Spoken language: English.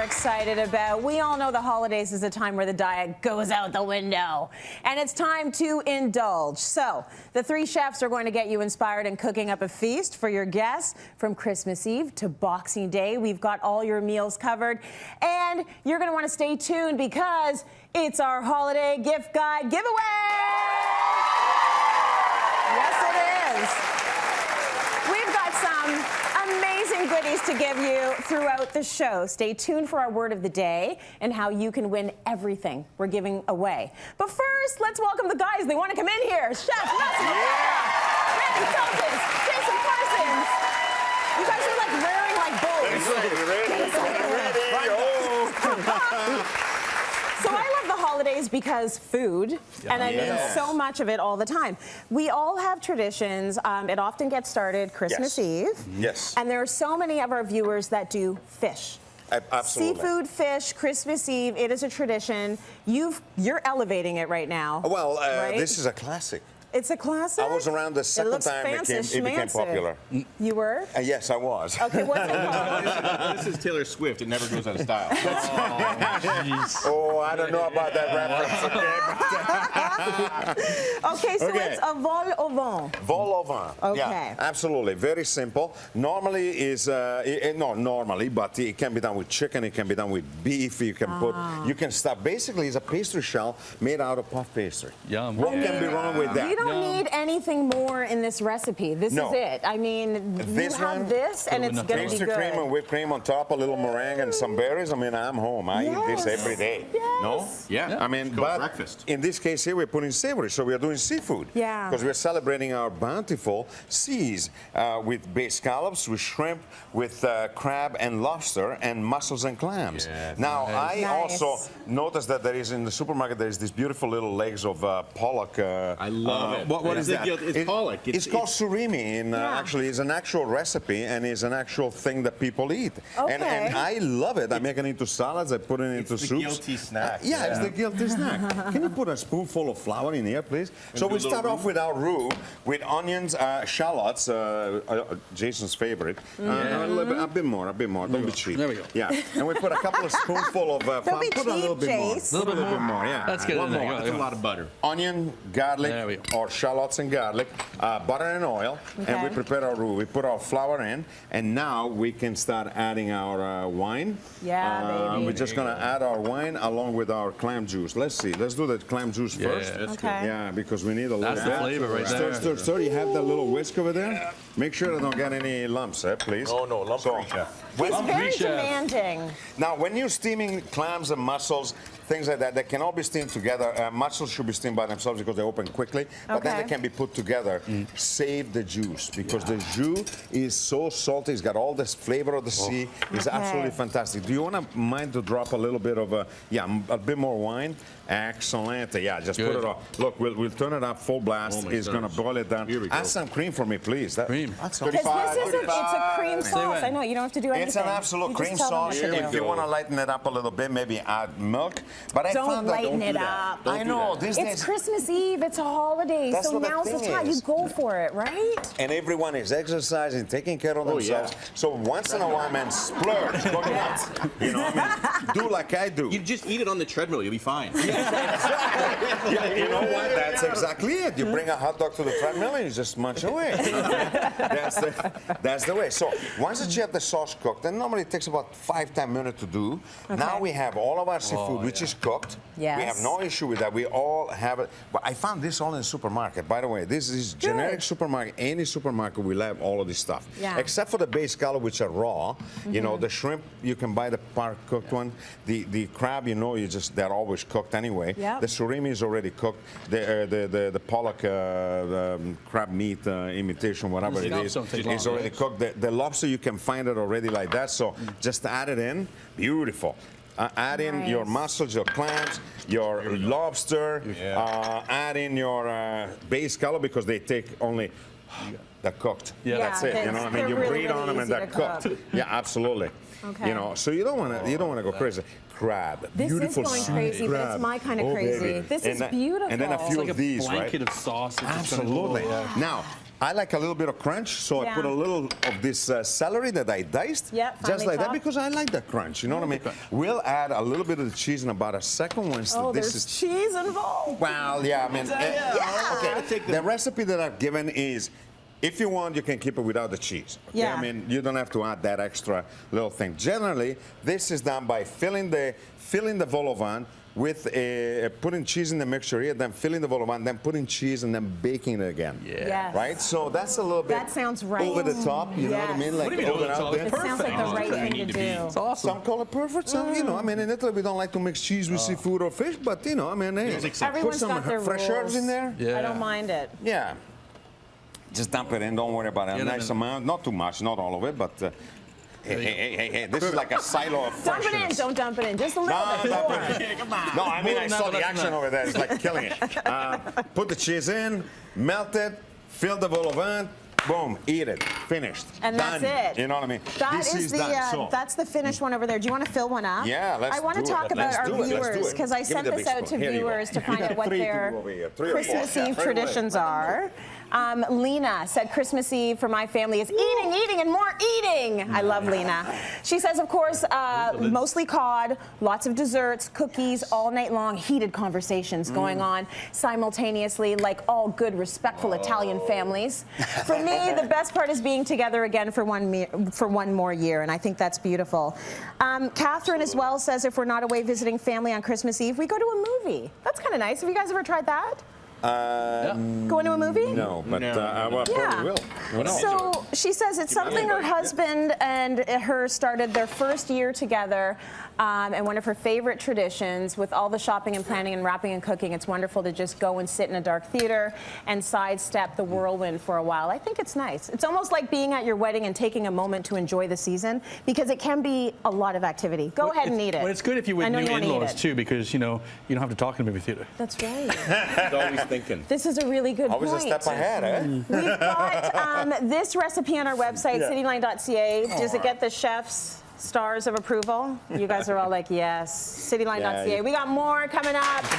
excited about. We all know the holidays is a time where the diet goes out the window. And it's time to indulge. So, the three chefs are going to get you inspired in cooking up a feast for your guests from Christmas Eve to Boxing Day. We've got all your meals covered. And you're going to want to stay tuned because it's our holiday gift guide giveaway! Yes, it is. We've got some amazing goodies to give you throughout the show. Stay tuned for our word of the day and how you can win everything we're giving away. But first, let's welcome the guys. They want to come in here. Chef Massimo Capra, Randy Felton, Jason Parsons. You guys are like raring like bulls. So I love the holidays because food, and I mean so much of it all the time. We all have traditions. It often gets started Christmas Eve. Yes. And there are so many of our viewers that do fish. Absolutely. Seafood, fish, Christmas Eve, it is a tradition. You're elevating it right now. Well, right? This is a classic. It's a classic? I was around the second time it became popular. You were? Yes, I was. Okay, what's it called? This is Taylor Swift. It never goes out of style. Oh, I don't know about that reference. Okay, so it's a vol au vent. Vol au vent. Okay. Yeah, absolutely. Very simple. Normally is, not normally, but it can be done with chicken. It can be done with beef. You can stuff. Basically, it's a pastry shell made out of puff pastry. Yum. What can be wrong with that? You don't need anything more in this recipe. This is it. I mean, you have this, and it's going to be Pastry good. cream and whipped cream on top, a little meringue and some berries. I mean, I'm home. I eat this every day. Yes. No? Yeah. I mean, but breakfast. In this case here, we're putting savory, so we are doing seafood. Yeah. Because we're celebrating our bountiful seas with baked scallops, with shrimp, with crab and lobster, and mussels and clams. Yes. Now, I Nice. also noticed that there is in the supermarket, there is these beautiful little legs of pollock. I love it. What is that? It's pollock. It's called surimi. And actually, it's an actual recipe, and it's an actual thing that people eat. Okay. And I love it. I make it into salads. I put it into soups. It's the guilty snack. Yeah, it's the guilty snack. Can you put a spoonful of flour in here, please? So we start off with our roux, with onions, shallots, Jason's favorite. A bit more. Don't be cheap. There we go. Yeah, and we put a couple of spoonful of flour. Don't be Put a little cheap, bit more. Jace. A little bit more, yeah. That's good. One more. That's a lot of butter. Onion, garlic, There we go. or shallots and garlic, butter and oil, and we prepare our roux. We put our flour in, and now we can start adding our wine. Yeah, baby. We're just gonna add our wine along with our clam juice. Let's see. Let's do the clam juice first. That's Okay. good. Yeah, because we need a little That's bit. the flavor right there. Stir, stir. You have that little whisk over there? Make sure I don't get any lumps, please. Oh, no, lump free, chef. He's very Chef. demanding. Now, when you're steaming clams and mussels, things like that, they can all be steamed together. Mussels should be steamed by themselves because they open quickly, but then they can be put together. Save the juice because the jus is so salty. It's got all this flavor of the sea. It's absolutely fantastic. Do you want to mind to drop a little bit of a bit more wine? Excellent. Yeah, just put it on. Look, we'll turn it up full blast. It's going to boil it down. Here we go. Add some cream for me, please. Cream. That's Because this is it's a cream sauce. I know, you don't have to do anything. It's an absolute You cream just tell them what sauce. to do. If you want to lighten it up a little bit, maybe add milk. But I Don't found that lighten it up. I know. These It's days, Christmas Eve, it's a holiday, That's so what the now's the thing time. is. You go for it, right? and everyone is exercising, taking care of themselves. So once in a while, man, splurge, go nuts. You know what I mean? Do like I do. You just eat it on the treadmill. You'll be fine. Yeah, you know what? That's exactly it. You bring a hot dog to the treadmill and you just munch away. That's the way. So once that you have the sauce cooked, and normally it takes about 5-10 minutes to do. Now we have all of our seafood, which is cooked. Yes. We have no issue with that. We all have it. But I found this all in the supermarket. By the way, this is generic supermarket. Any supermarket will have all of this stuff. Yeah. Except for the base scallop, which are raw. You know, the shrimp, you can buy the part cooked one. The crab, you know, they're always cooked anyway. Yep. The surimi is already cooked. The pollock crab meat imitation, whatever it is already cooked. The lobster, you can find it already like that. So just add it in. Beautiful. Add in your mussels, your clams, your lobster. Add in your base scallop because they take only. They're cooked. Yeah, That's it. You know what I mean? You really, breathe on them and they're cooked. Yeah, absolutely. Okay. You know, so you don't want to go crazy. Crab, This beautiful is going sweet crazy, crab. but it's my kind of crazy. Baby. This is beautiful. And then a few Like of a these, blanket right? of sauce. Absolutely. Now, I like a little bit of crunch, so I Yeah. put a little of this celery that I diced, Yep, just finely like that, chopped. because I like the crunch. You know what I mean? We'll add a little bit of the cheese in about a second once Oh, this there's is. cheese involved. Well, yeah, I mean, Yeah. okay. The recipe that I've given is, if you want, you can keep it without the cheese. Okay? Yeah. I mean, you don't have to add that extra little thing. Generally, this is done by filling the vol au vent with putting cheese in the mixture here, then filling the vol au vent, then putting cheese, and then baking it again. Yeah. Yes. Right? So that's a little bit That sounds right. over the top. You know what I Yes. mean? Like What do you mean over over the out top? there. It sounds like the Perfect. right Oh, thing you to need to be- do. It's awesome. Some call it perfect. Some, you know, I mean, in Italy we don't like to mix cheese with seafood or fish, but you know, I mean, hey, There's exceptions. put Everyone's some got their fresh rules. herbs in there. Yeah. I don't mind it. Yeah. Just dump it in. Don't worry about it. A Yeah, no, nice no. amount, not too much, not all of it, but. Hey, this is like a silo of Dump it in, freshness. don't dump it in. Just a little No, bit dump more. it in. Yeah, come on. No, I mean, More I than saw that, the but action that's over there. It's like killing it. Put the cheese in, melt it, fill the vol au vent, boom, eat it. Finished. And that's Done. it. You know what I mean? That This is the done. So, that's the finished one over there. Do you want to fill one up? Yeah, let's I want to do it. talk about Let's our do it. Let's do viewers it. because I Give me sent the this big out to spoon. Here you go. viewers to find out what Three to their do over here. 3 or 4. Christmas Yeah, Eve right away. traditions are. Lena said Christmas Eve for my family is eating, and more eating. I love Lena. She says, of course, mostly cod, lots of desserts, cookies, all night long, heated conversations going on simultaneously, like all good, respectful Italian families. For me, the best part is being together again for one more year, and I think that's beautiful. Catherine as well says if we're not away visiting family on Christmas Eve, we go to a movie. That's kind of nice. Have you guys ever tried that? Going to a movie? No, but No. well, Yeah. probably will. Who knows? So she says it's something her husband and her started their first year together, and one of her favorite traditions with all the shopping and planning and wrapping and cooking. It's wonderful to just go and sit in a dark theater and sidestep the whirlwind for a while. I think it's nice. It's almost like being at your wedding and taking a moment to enjoy the season because it can be a lot of activity. Go ahead and eat it. Well, it's good if you're I with know new you wanna eat in-laws it. too, because you don't have to talk in a movie theater. That's right. He's always thinking. This is a really good Always point. a step ahead, eh? We've got this recipe on our website, cityline.ca. Does it get the chef's stars of approval? You guys are all like, yes. Cityline.ca. Yeah. We got more coming up. Stay